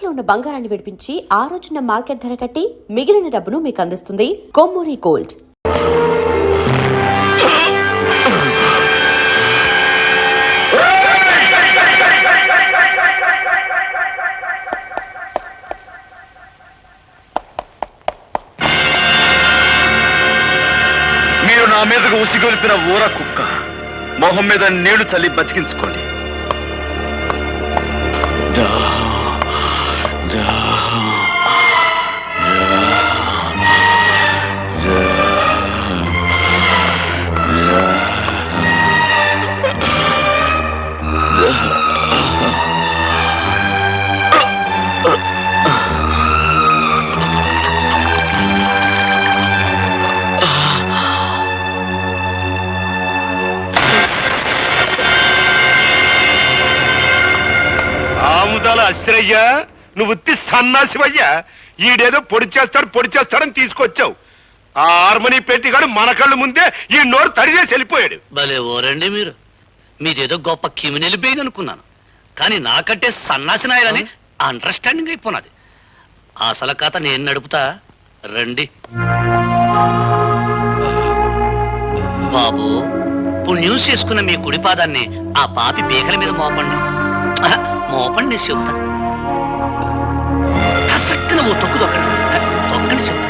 తాకట్లో ఉన్న బంగారాన్ని విడిపించి ఆ రోజున మార్కెట్ ధర కట్టి మిగిలిన డబ్బును మీకు అందిస్తుంది కొమ్మూరి గోల్డ్. మీరు నా మీదకు ఉసిగొలిపిన ఊర కుక్క మొహం మీద నీళ్లు చల్లి బతికించుకోండి. అశ్రయ్యా, నువ్వు ఉత్తి సన్నాసివయ్యా. ఈడేదో పొడి చేస్తాడని తీసుకొచ్చావు. ఆ హార్మోని పెట్టిగాడు మన కళ్ళు ముందే ఈ నోరు తడిచేసి వెళ్ళిపోయాడు. భలే ఓరండి మీరేదో గొప్ప కిమినెలి బెయిన్ అనుకున్నాను, కానీ నాకంటే సన్నాసి నాయలని అండర్స్టాండింగ్ అయిపోయినది. అసలు కథ నేను నడుపుతా రండి. బాబు, పుణ్యం చేసుకున్న మీ కుడి పాదాన్ని ఆ పాపి పీకల మీద మోపండి చెబుతా. కసక్కన ఓ తొక్కు తొక్కండి చెబుతా.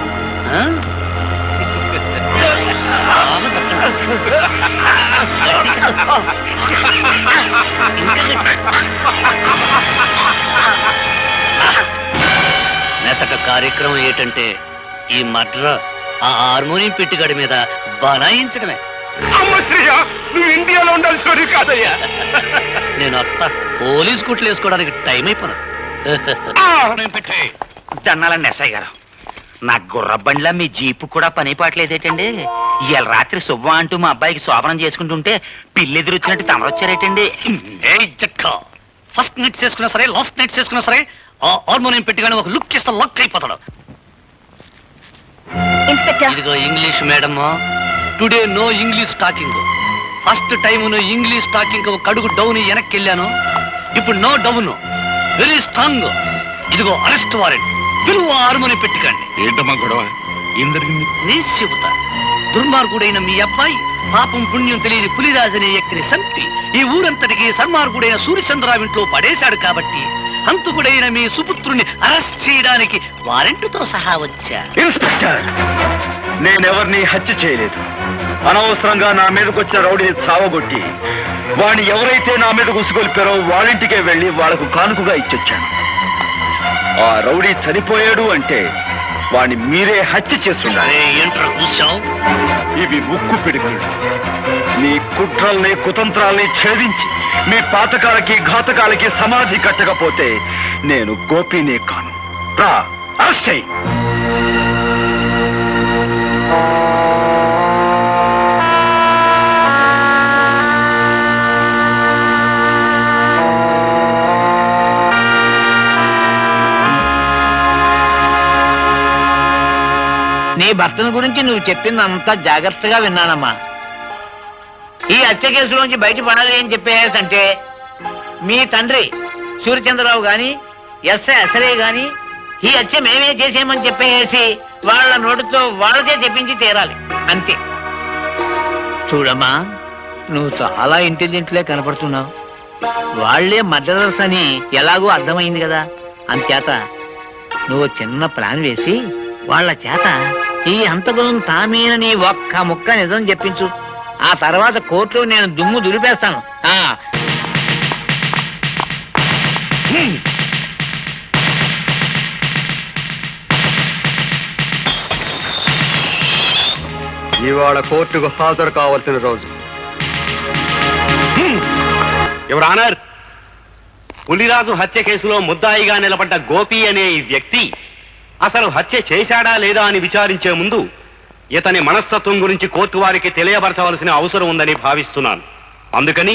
నెసట కార్యక్రమం ఏంటంటే ఈ మడ్ర ఆ హార్మోనియం పెట్టిగడి మీద బనాయించడమే. నువ్వు ఇండియాలో ఉండాల్సి కాదయ్యా. నేను అత్త పోలీస్ కుట్లు వేసుకోవడానికి టైం అయిపోయినా. దన్నాల నెసయ్య గారు, నా గుర్రబండ్లా మీ జీపు కూడా పని పాటలేదేటండి? ఇవాళ రాత్రి శుభ్వ అంటూ మా అబ్బాయికి శోభనం చేసుకుంటుంటే పిల్లెదురొచ్చినట్టు తమరొచ్చారేటండి? ఫస్ట్ నైట్ చేసుకున్నా సరే, లాస్ట్ నైట్ చేసుకున్నా సరే, ఆ హార్మోనియం పెట్టిగానే ఒక లుక్ ఇస్తే లక్ అయిపోతాడు. ఇదిగో English madam, today no English talking. First time no English talking. ఒక అడుగు డౌన్ వెనక్కి వెళ్ళాను, ఇప్పుడు నో డౌన్, వెరీ స్ట్రాంగ్. ఇదిగో అరెస్ట్ వారెంట్, పిలువ హార్మోనియం పెట్టికండి. ఏంటమ్మా గొడవ? ఏం జరిగింది? నేను చెబుతా. దుర్మార్గుడైన మీ అబ్బాయి పాపం పుణ్యం తెలియని పులిరాజు అనే వ్యక్తిని చంపి ఈ ఊరంతటికి సన్మార్గుడైన సూర్యచంద్రరావు ఇంట్లో పడేశాడు. కాబట్టి హంతకుడైన మీ సుపుత్రుని అరెస్ట్ చేయడానికి వారెంట్తో సహా వచ్చా. ఇన్స్పెక్టర్, నేనెవరిని హత్య చేయలేదు. అనవసరంగా నా మీదకి వచ్చిన రౌడీని చావగొట్టి వాడిని ఎవరైతే నా మీద ఉసుగొల్పారో వాళ్ళింటికే వెళ్ళి వాళ్లకు కానుకగా ఇచ్చొచ్చాను. ఆ రౌడీ చనిపోయాడు అంటే వాడిని మీరే హత్య చేస్తున్నారు. ఇవి ఉక్కు పిడుగులు. మీ కుట్రల్ని కుతంత్రాల్ని ఛేదించి మీ పాతకాలకి ఘాతకాలకి సమాధి కట్టకపోతే నేను గోపినే కాను. రా, అరెస్ట్ చెయ్యి. నీ భర్తను గురించి నువ్వు చెప్పిందంతా జాగ్రత్తగా విన్నానమ్మా. ఈ హత్య కేసులోంచి బయటపడాలి అని చెప్పేసంటే మీ తండ్రి సూర్యచంద్రరావు గాని ఎస్ఐ అసరే గాని ఈ హత్య మేమే చేసేయమని చెప్పేసి వాళ్ళ నోటితో వాళ్ళకే చెప్పించి తీరాలి, అంతే. చూడమ్మా, నువ్వు చాలా ఇంటెలిజెంట్లే కనపడుతున్నావు. వాళ్లే మర్డరర్స్ అని ఎలాగో అర్థమైంది కదా. అంచేత నువ్వు చిన్న ప్లాన్ వేసి వాళ్ళ చేత ఈ హంతకులను తామేనని ఒక్క ముక్క నిజం చెప్పించు. ఆ తర్వాత కోర్టులో నేను దుమ్ము దులిపేస్తాను. ఇవాళ కోర్టుకు హాజరు కావాల్సిన రోజు. యువర్ ఆనర్, పులిరాజు హత్య కేసులో ముద్దాయిగా నిలబడ్డ గోపి అనే ఈ వ్యక్తి అసలు హత్య చేశాడా లేదా అని విచారించే ముందు ఇతని మనస్తత్వం గురించి కోర్టు వారికి తెలియబరచవలసిన అవసరం ఉందని భావిస్తున్నాను. అందుకని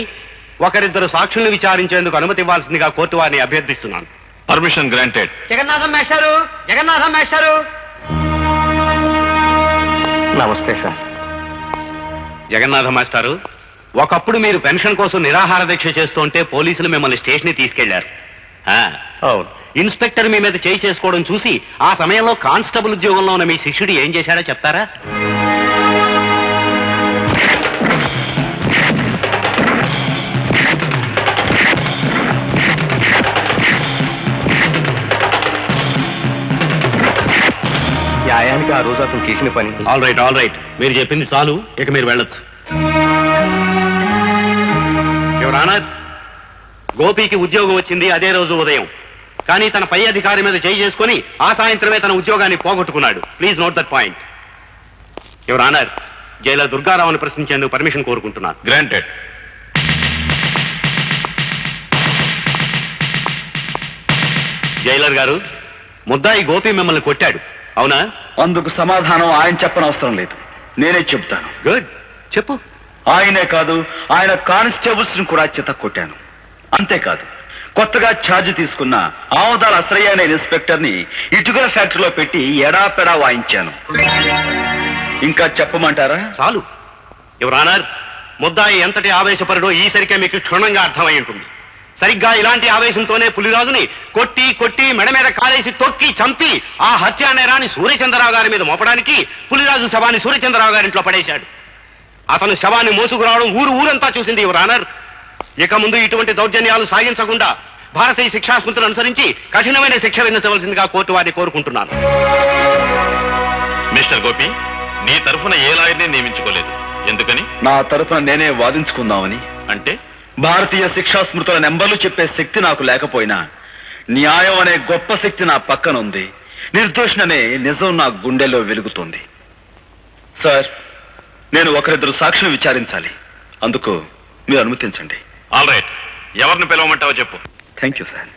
ఒకరిద్దరు సాక్షుల్ని విచారించేందుకు అనుమతి ఇవ్వాల్సిందిగా కోర్టు వారిని అభ్యర్థిస్తున్నాను. Permission granted. జగన్నాథం మేస్టారు, జగన్నాథం మేస్టారు. నమస్తే సార్. జగన్నాథ మాస్టారు, ఒకప్పుడు మీరు పెన్షన్ కోసం నిరాహార దీక్ష చేస్తుంటే పోలీసులు మిమ్మల్ని స్టేషన్ తీసుకెళ్లారు. అవును. ఇన్స్పెక్టర్ మీ మీద చేయి చేసుకోవడం చూసి ఆ సమయంలో కానిస్టేబుల్ ఉద్యోగంలో ఉన్న మీ శిష్యుడు ఏం చేశాడో చెప్తారా? న్యాయానికి ఆ రోజు అతను చేసిన పని. ఆల్ రైట్, మీరు చెప్పింది చాలు, ఇక మీరు వెళ్ళొచ్చు. యువర్ ఆనర్, గోపికి ఉద్యోగం వచ్చింది అదే రోజు ఉదయం. కానీ తన పై అధికారి మీద చేయి చేసుకుని ఆ సాయంత్రమే తన ఉద్యోగాన్ని పోగొట్టుకున్నాడు. Please note that point. Your honour, jailer దుర్గారావుని ప్రశ్నించేందుకు పర్మిషన్ కోరుకుంటున్నాను. గ్రాంటెడ్. జైలర్ గారు, ముద్దాయి గోపి మిమ్మల్ని కొట్టాడు, అవునా? అందుకు సమాధానం ఆయన చెప్పనవసరం లేదు, నేనే చెప్తాను. గుడ్, చెప్పు. ఆయనే కాదు, ఆయన కానిస్టేబుల్స్ ని కూడా చిత కొట్టాను. అంతేకాదు, కొత్తగా ఛార్జ్ తీసుకున్న ఆమదాల అసరయ్య అనే ఇన్స్పెక్టర్ ని ఇటుకల ఫ్యాక్టరీలో పెట్టి ఎడాపెడా వాయించాను. ఇంకా చెప్పమంటారా? చాలు. యువర్ ఆనర్, ముద్దాయి ఎంతటి ఆవేశపరుడో ఈసరికే మీకు క్షుణ్ణంగా అర్థమై ఉంటుంది. సరిగ్గా ఇలాంటి ఆవేశంతోనే పులిరాజుని కొట్టి కొట్టి మెడ మీద కాలేసి తొక్కి చంపి ఆ హత్యా నేరాన్ని సూర్యచంద్రరావు గారి మీద మోపడానికి పులిరాజు శవాన్ని సూర్యచంద్రరావు గారింట్లో పడేశాడు. అతను శవాన్ని మోసుకురావడం ఊరంతా చూసింది యువర్ ఆనర్. ఇక ముందు ఇటువంటి దౌర్జన్యాలు సాగించకుండా భారతీయ శిక్షాస్మృతులను అనుసరించి కఠినమైన శిక్ష విధించవలసిందిగా కోర్టు వారిని కోరుకుంటున్నాను. మిస్టర్ గోపి, నీ తరఫున ఏ లాయర్ని నియమించుకోలేదు, ఎందుకని? నా తరఫున నేనే వాదించుకుందామని. అంటే భారతీయ శిక్షాస్మృతుల నెంబర్లు చెప్పే శక్తి నాకు లేకపోయినా న్యాయం అనే గొప్ప శక్తి నా పక్కన ఉంది. నిర్దోషణనే నిజం నా గుండెల్లో వెలుగుతుంది. సార్, నేను ఒకరిద్దరు సాక్షులు విచారించాలి, అందుకు మీరు అనుమతించండి. ఆల్ రైట్, ఎవరిని పిలవమంటావో చెప్పు. Thank you sir.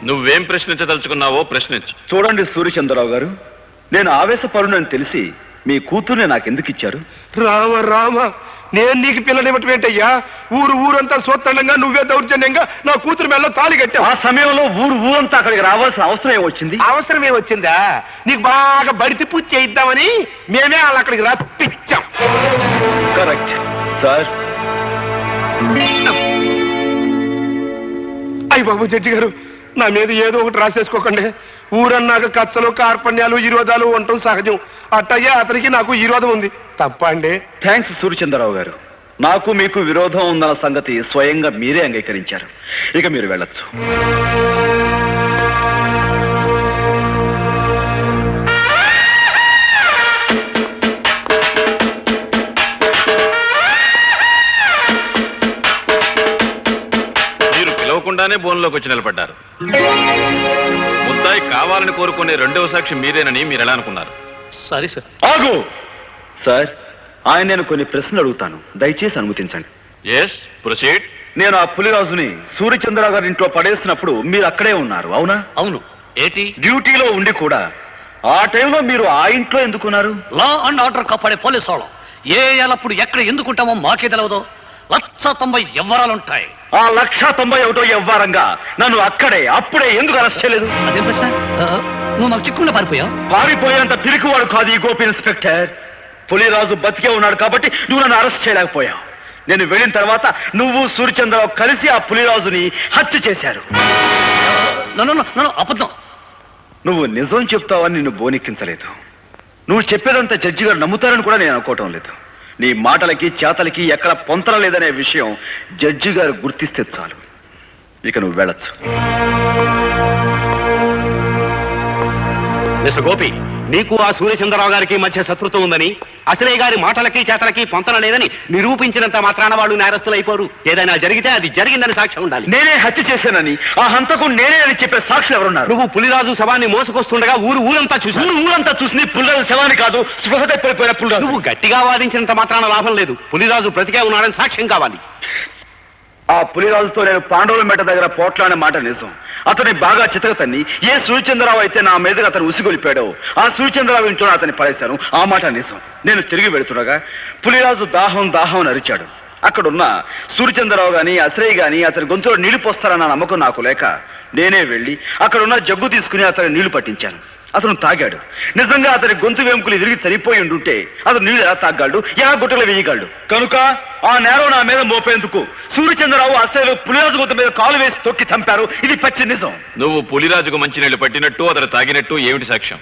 నువ్వేం ప్రశ్నించదలుచుకున్నావో ప్రశ్నించు. చూడండి సూర్యచంద్రరావు గారు, నేను ఆవేశపరునని తెలిసి మీ కూతుర్ని నాకెందుకు ఇచ్చారు? రామ రామ, నేను నీకు పిల్లనివ్వటం ఏంటయ్యా? ఊరంతా సోత్తండంగా నువ్వే దౌర్జన్యంగా నా కూతురు మెల్ల తాళి కట్టావు. ఆ సమయంలో ఊరంతా అక్కడికి రావాల్సిన అవసరం ఏమొచ్చింది? అవసరమే వచ్చిందా? నీకు బాగా బడితి పూజ చేయిద్దామని మేమే వాళ్ళు అక్కడికి రప్పించాం. Correct sir. అయ్య బాబు జడ్జి గారు, నా మీద ఏదో ఒకటి రాసేసుకోకండి. ఊరన్నాక కచ్చలు కార్పణ్యాలు విరోధాలు ఉండటం సహజం. అట్టయ్యా అతనికి నాకు విరోధం ఉంది, తప్ప అండి? థ్యాంక్స్ సూర్యచంద్రరావు గారు, నాకు మీకు విరోధం ఉందన్న సంగతి స్వయంగా మీరే అంగీకరించారు. ఇక మీరు వెళ్ళొచ్చు. మీరు పిలవకుండానే బోన్లోకి వచ్చి నిలబడ్డారు. ముద్దాయి కావాలని కోరుకునే రెండవ సాక్షి మీరేనని మీరు ఎలా అనుకున్నారు? Sorry sir. ఆగు సార్, ఆయన నేను కొన్ని ప్రశ్నలు అడుగుతాను, దయచేసి అనుమతించండి. Yes, proceed. నేను ఆ పులిరాజుని సూర్యచంద్రరావు గారి ఇంట్లో పడేసినప్పుడు మీరు అక్కడే ఉన్నారు, అవునా? అవును. ఏంటి? డ్యూటీలో ఉండి కూడా ఆ టైంలో మీరు ఆ ఇంట్లో ఎందుకున్నారు? లా అండ్ ఆర్డర్ కాపాడే పోలీసు వాళ్ళం ఏ ఎల్లప్పుడు ఎక్కడ ఎందుకుంటామో మాకే తెలవదు. 190 ఎవ్వరాలుంటాయి. ఆ 191 ఎవ్వారంగా నన్ను అప్పుడే ఎందుకు అరెస్ట్ చేయలేదు? అదేం ప్రశ్న? నువ్వు మాకు చిక్కుకుండా పారిపోయావు. పారిపోయేంత పిరికివాడు కాదు ఈ గోపి ఇన్స్పెక్టర్. పులిరాజు బతికే ఉన్నాడు కాబట్టి నువ్వు నన్ను అరెస్ట్ చేయలేకపోయావు. నేను వెళ్ళిన తర్వాత నువ్వు సూర్యచంద్రరావు కలిసి ఆ పులిరాజుని హత్య చేశారు. అబద్ధం. నువ్వు నిజం చెప్తావని నిన్ను బోనెక్కించలేదు. నువ్వు చెప్పేదంతా జడ్జి గారు నమ్ముతారని కూడా నేను అనుకోవటం లేదు. నీ మాటలకి చేతలకి ఎక్కడ పొంతన లేదనే విషయం జడ్జి గారు గుర్తిస్తే చాలు. ఇక నువ్వు వెళ్ళొచ్చు. మిస్టర్ గోపి, నీకు ఆ సూర్యచంద్రరావు గారికి మధ్య శత్రుత్వం ఉందని, అసలయ్య గారి మాటలకి చేతలకి పొంతన లేదని నిరూపించినంత మాత్రాన వాళ్ళు నేరస్తులైపోరు. ఏదైనా జరిగితే అది జరిగిందని సాక్ష్యం ఉండాలి. నేనే హత్య చేశానని, ఆ హంతకు నేనే అని చెప్పే సాక్షులు ఎవరున్నారు? నువ్వు పులిరాజు శవాన్ని మోసుకొస్తుండగా ఊరంతా చూసి ఊరంతా చూసి పులిరాజు శవాన్ని కాదు, స్పృహ తప్పిపోయిన పులిరాజు. నువ్వు గట్టిగా వాదించినంత మాత్రాన లాభం లేదు. పులిరాజు బ్రతికే ఉన్నాడని సాక్ష్యం కావాలి. ఆ పులిరాజుతో నేను పాండవుల మెట దగ్గర పోట్లాడిన మాట నిజం. అతని బాగా చితకతన్ని ఏ సూర్యచంద్రరావు అయితే నా మీదగా అతను ఉసిగొలిపాడో ఆ సూర్యచంద్రరావు ఇంట్లో అతన్ని పడేశాను, ఆ మాట నిజం. నేను తిరిగి వెళుతుండగా పులిరాజు దాహం అని అరిచాడు. అక్కడున్న సూర్యచంద్రరావు గాని అశ్రయ్ గాని అతని గొంతులో నీళ్లు పోస్తారన్న నమ్మకం నాకు లేక నేనే వెళ్ళి అక్కడున్న జగ్గు తీసుకుని అతని నీళ్లు పట్టించాను. అతను తాగాడు. నిజంగా అతని గొంతు వెంకులు విరిగి చనిపోయి ఉండుంటే అతను నీళ్లు ఎలా తాగాడు, ఎలా గుట్టలు వేయగలడు? కనుక ఆ నేరం నా మీద మోపేందుకు సూర్యచంద్రరావు అశ్రయ్లు పులిరాజు గొంతు మీద కాలు వేసి తొక్కి చంపారు. ఇది పచ్చి నిజం. నువ్వు పులిరాజుకు మంచినీళ్లు పట్టినట్టు అతను తాగినట్టు ఏమిటి సాక్ష్యం?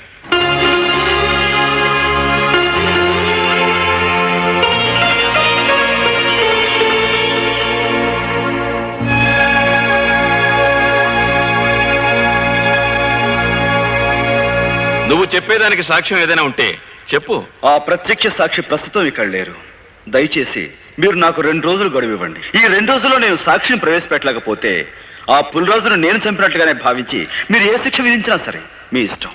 నువ్వు చెప్పేదానికి సాక్ష్యం ఏదైనా ఉంటే చెప్పు. ఆ ప్రత్యక్ష సాక్షి ప్రస్తుతం ఇక్కడ లేరు. దయచేసి మీరు నాకు 2 రోజులు గడువు ఇవ్వండి. ఈ 2 రోజుల్లో నేను సాక్షిని ప్రవేశపెట్టలేకపోతే ఆ పులిరాజును నేను చంపినట్లుగానే భావించి మీరు ఏ శిక్ష విధించినా సరే మీ ఇష్టం.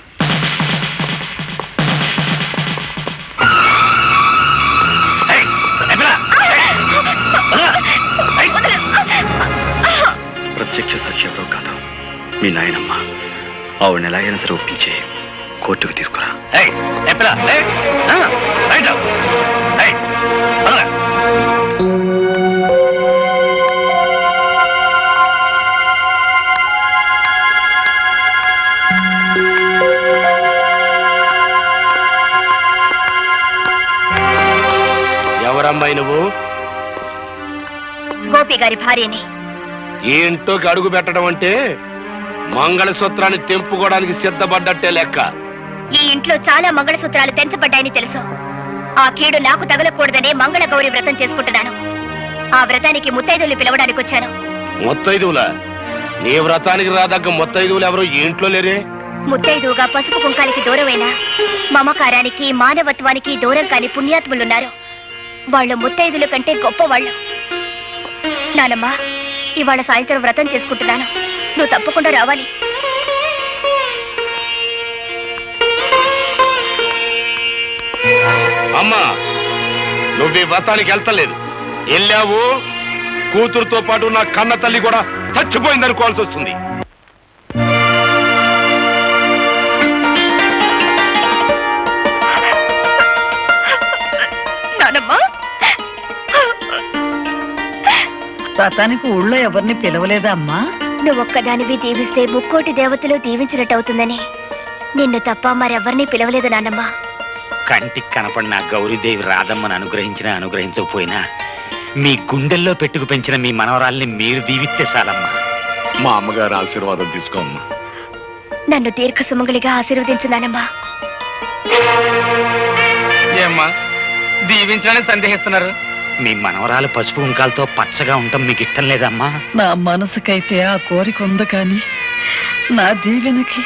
ప్రత్యక్ష సాక్షి ఎవరో కాదు, మీ నాయనమ్మ. ఆవిడని ఎలాగైనా సరే ఒప్పించి కోర్టుకు తీసుకురా. ఎవరమ్మాయి నువ్వు? గోపి గారి భార్యని. ఈ ఇంట్లోకి అడుగు పెట్టడం అంటే మంగళసూత్రాన్ని తెంపుకోవడానికి సిద్ధపడ్డట్టే లెక్క. ఈ ఇంట్లో చాలా మంగళసూత్రాలు తెంచబడ్డాయని తెలుసు. ఆ కీడు నాకు తగలకూడదనే మంగళ గౌరి వ్రతం చేసుకుంటున్నాను. ఆ వ్రతానికి ముత్తైదువులు పిలవడానికి వచ్చాను. ముత్తైదువులా? నీ వ్రతానికి రాదగ్గ ముత్తైదువులు ఎవరు ఈ ఇంట్లో లేరే? ముత్తైదువుగా పసుపు కుంకాలకి దూరమైన, మమకారానికి మానవత్వానికి దూరం కాని పుణ్యాత్ములున్నారు. వాళ్ళు ముత్తైదుల కంటే గొప్పవాళ్ళు. నానమ్మ, ఇవాళ సాయంత్రం వ్రతం చేసుకుంటున్నాను. నువ్వు తప్పకుండా రావాలి. అమ్మా, నువ్వు ఈ వ్రతానికి వెళ్తలేదు. వెళ్ళావు, కూతురుతో పాటు నా కన్న తల్లి కూడా చచ్చిపోయిందనుకోవాల్సి వస్తుంది. వ్రతానికి ఊళ్ళో ఎవరిని పిలవలేదా అమ్మా? నువ్వొక్కదానివి దీవిస్తే ముక్కోటి దేవతలు దీవించినట్టవుతుందని నిన్ను తప్ప మరెవరిని పిలవలేదు నాన్నమ్మ. కంటికి కనపడిన గౌరీదేవి రాధమ్మను అనుగ్రహించినా అనుగ్రహించకపోయినా మీ గుండెల్లో పెట్టుకు పెంచిన మీ మనవరాల్ని మీరు దీవిస్తే చాలమ్మా. మా అమ్మగారు ఆశీర్వాదం తీసుకోమ్మా. నన్ను దీర్ఘ సుమంగళిగా ఆశీర్వదించు నానమ్మా. ఏమ్మా దీవించాలని సందేహిస్తున్నారు? మీ మనవరాలు పసుపు కుంకాలతో పచ్చగా ఉండటం మీకు ఇష్టం లేదమ్మా? నా మనసుకైతే ఆ కోరిక ఉంది, కానీ నా దీవెనకి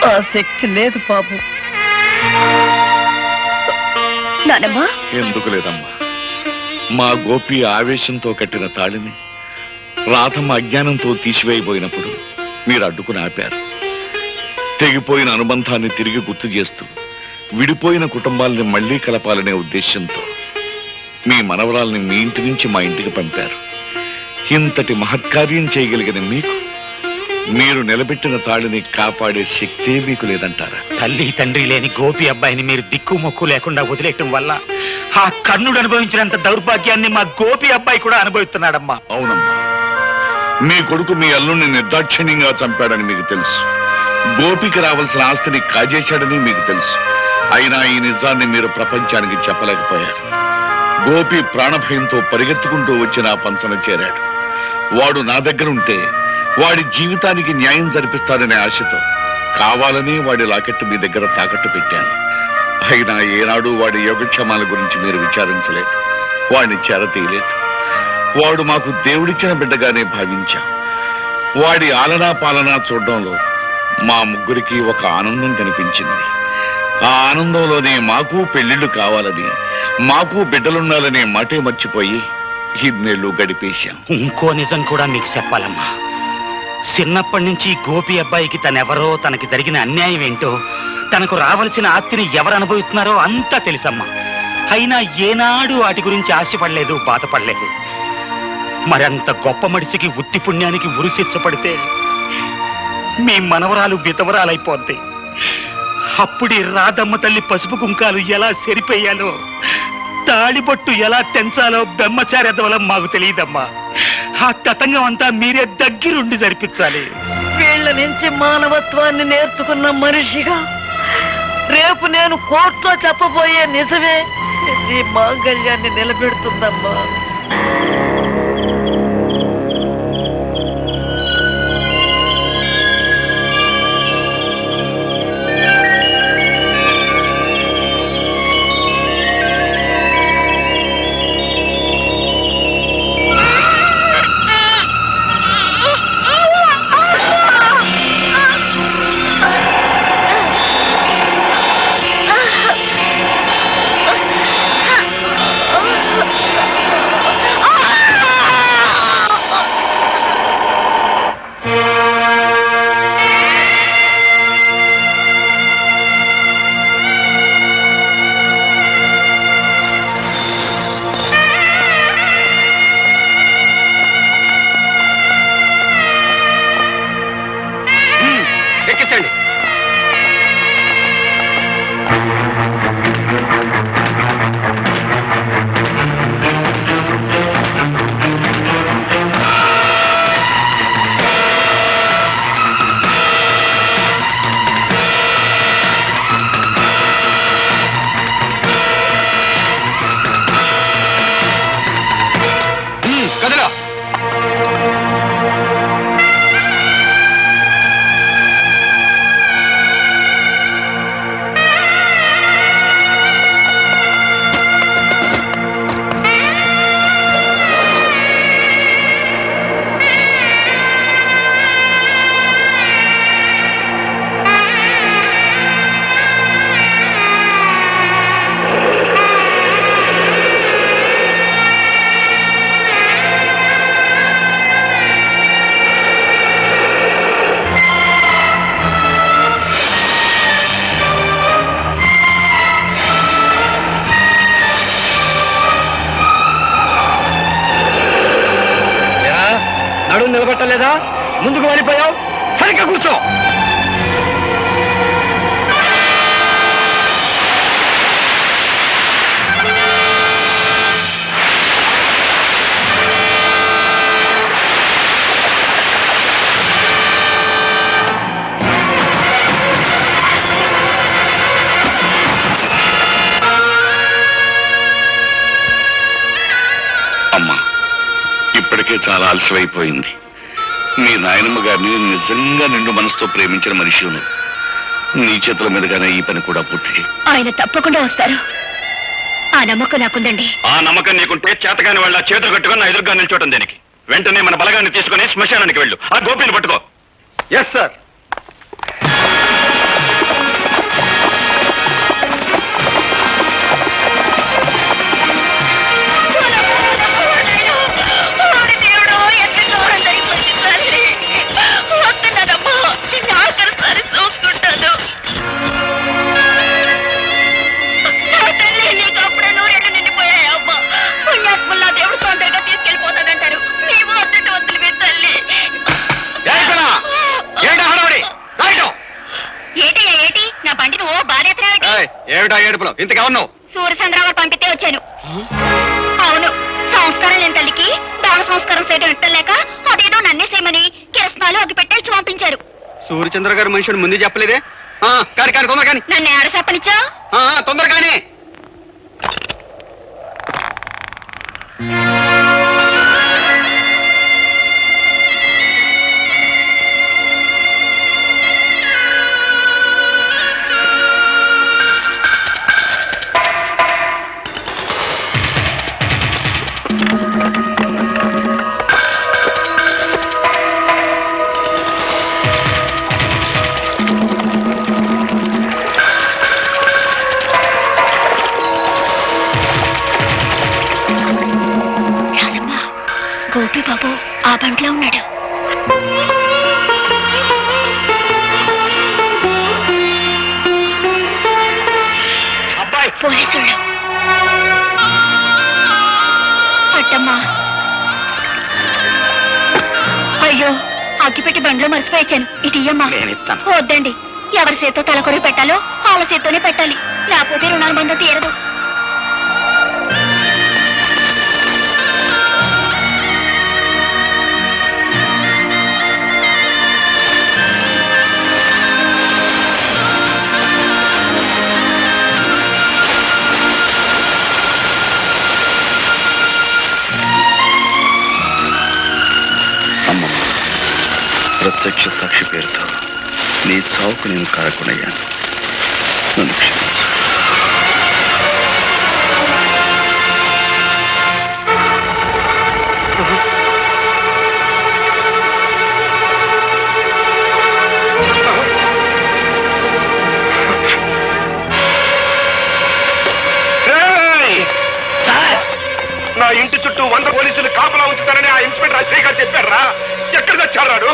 ఆ శక్తి లేదు బాబు. నానమ్మా, ఎందుకు లేదమ్మా? మా గోపి ఆవేశంతో కట్టిన తాళిని రాధమ్మ అజ్ఞానంతో తీసివేయబోయినప్పుడు మీరు అడ్డుకుని ఆపారు. తెగిపోయిన అనుబంధాన్ని తిరిగి గుర్తు చేస్తూ విడిపోయిన కుటుంబాలని మళ్లీ కలపాలనే ఉద్దేశంతో మీ మనవరాల్ని మీ ఇంటి నుంచి మా ఇంటికి పంపారు. ఇంతటి మహత్కార్యం చేయగలిగిన మీకు మీరు నిలబెట్టిన తాళిని కాపాడే శక్తే మీకు లేదంటారా? తల్లి తండ్రి లేని గోపి అబ్బాయిని మీరు దిక్కు మొక్కు లేకుండా వదిలేయటం వల్ల ఆ కర్ణుడు అనుభవించినంత దౌర్భాగ్యాన్ని మా గోపి అబ్బాయి కూడా అనుభవిస్తున్నాడమ్మా. అవునమ్మా, మీ కొడుకు మీ అల్లుణ్ణి నిర్దాక్షిణ్యంగా చంపాడని మీకు తెలుసు. గోపికి రావాల్సిన ఆస్తిని కాజేశాడని మీకు తెలుసు. అయినా ఈ నిజాన్ని మీరు ప్రపంచానికి చెప్పలేకపోయారు. గోపి ప్రాణభయంతో పరిగెత్తుకుంటూ వచ్చి నా పంచన చేరాడు. వాడు నా దగ్గర ఉంటే వాడి జీవితానికి న్యాయం జరిపిస్తారనే ఆశతో కావాలని వాడి లాకెట్టు మీ దగ్గర తాకట్టు పెట్టాను. అయినా ఏనాడు వాడి యోగక్షేమాల గురించి మీరు విచారించలేదు, వాడిని చేరతీయలేదు. వాడు మాకు దేవుడిచ్చిన బిడ్డగానే భావించాం. వాడి ఆలనా పాలనా చూడడంలో మా ముగ్గురికి ఒక ఆనందం కనిపించింది. ఆ ఆనందంలోనే మాకు పెళ్లిళ్లు కావాలని, మాకు బిడ్డలుండాలనే మాటే మర్చిపోయి ఇన్నేళ్లు గడిపేశాం. ఇంకో నిజం కూడా మీకు చెప్పాలమ్మా. చిన్నప్పటి నుంచి గోపి అబ్బాయికి తనెవరో, తనకి జరిగిన అన్యాయం ఏంటో, తనకు రావలసిన ఆస్తిని ఎవరు అనుభవిస్తున్నారో అంతా తెలుసమ్మా. అయినా ఏనాడు వాటి గురించి ఆశపడలేదు, బాధపడలేదు. మరంత గొప్ప మనిషికి ఉత్తి పుణ్యానికి ఉరిశిచ్చపడితే మీ మనవరాలు విధవరాలైపోద్ది. అప్పుడే రాధమ్మ తల్లి పసుపు కుంకాలు ఎలా సరిపోయాలో తాళిబొట్టు ఎలా తెంచాలో బ్రహ్మచార్యత మాకు తెలియదమ్మా. ఆ తతంగం అంతా మీరే దగ్గరుండి జరిపించాలి. వీళ్ళ నుంచి మానవత్వాన్ని నేర్చుకున్న మనిషిగా రేపు నేను కోర్టులో చెప్పబోయే నిజమే ఈ మాంగళ్యాన్ని నిలబెడుతుందమ్మా. ఎక్కించండి. కదలా. నడుము నిలబట్టలేదా? ముందుకు వెళ్ళిపోయావు. సరిగ్గా కూర్చో. అమ్మా, ఇప్పటికే చాలా ఆలస్యమైపోయింది. మీ నాయనమ్మ గారిని నిజంగా నిండు మనసుతో ప్రేమించిన మనిషి నువ్వు. నీ చేతుల మీదుగానే ఈ పని కూడా పూర్తి చేయి. ఆయన తప్పకుండా వస్తారు. ఆ నమ్మకం నాకుందండి. ఆ నమ్మకం నీకుంటే చేతగాని వాళ్ళ చేతులు కట్టుకుని నా ఎదురుగా నిల్చోవటం దేనికి? వెంటనే మన బలగాన్ని తీసుకుని శ్మశానానికి వెళ్ళు. ఆ గోపిని పట్టుకో. Yes sir. ఏమిటా ఏడుపులో? ఇంతగా ఉన్నావు? సూర్యచంద్రరావు పంపితే వచ్చాను. అవును, సంస్కారం లేని తల్లికి దాన సంస్కారం చేయడం ఇట్టలేక అదేదో నన్నే చేయమని కిరసనాలు అగ్గి పెట్టేసి పంపించారు. సూర్యచంద్ర గారి మనుషుడు ముందు చెప్పలేదే? కాని కాని తొందర కాని. నన్ను ఎవరు చెప్పనిచ్చా? తొందర కాని. గోపి బాబు ఆ బంట్లో ఉన్నాడు. అబ్బాయి పోలీసులు. అట్టమ్మా, అయ్యో అగ్గిపెట్టి బండ్లో మర్చిపోయాను. ఇటు ఇయ్యమ్మా. వద్దండి, ఎవరి చేత్తో తలకొరి పెట్టాలో వాళ్ళ చేత్తోనే పెట్టాలి, లేకపోతే రుణాల బంధం తీరదు. నీ చావుకు నేను కారకునయ్యాను. నన్ను క్షమించు. నా ఇంటి చుట్టూ 100 పోలీసులు కాపలా ఉంచుతారని ఆ ఇన్స్పెక్టర్ అశ్రీ గారు చెప్పారా? ఎక్కడ తెచ్చాడు?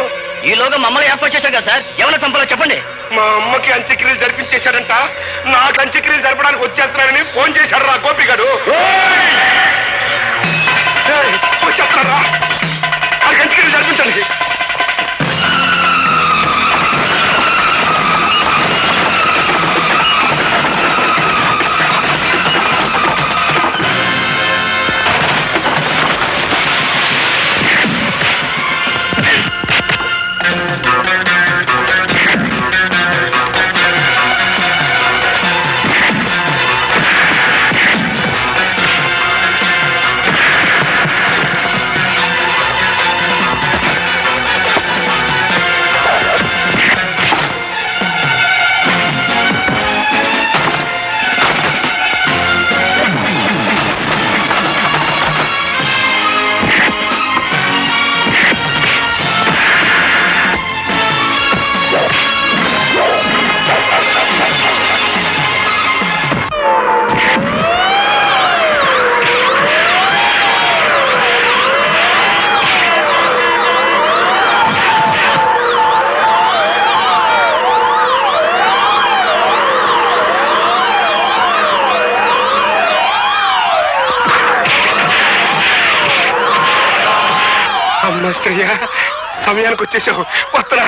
ఈలోగా మమ్మల్ని ఏర్పాటు చేశారు కదా సార్, ఎవరైనా చంపాలో చెప్పండి. మా అమ్మకి అంత్యక్రియలు జరిపించేశాడంట. నాకు అంత్యక్రియలు జరపడానికి వచ్చేస్తున్నానని ఫోన్ చేశాడు రా గోపి గారు. వచ్చేస్తారా? వాళ్ళకి అంత్యక్రియలు జరిపించండి. అమ్మ శ్రేయ, సమయానికి వచ్చేసావు. వస్తున్నా.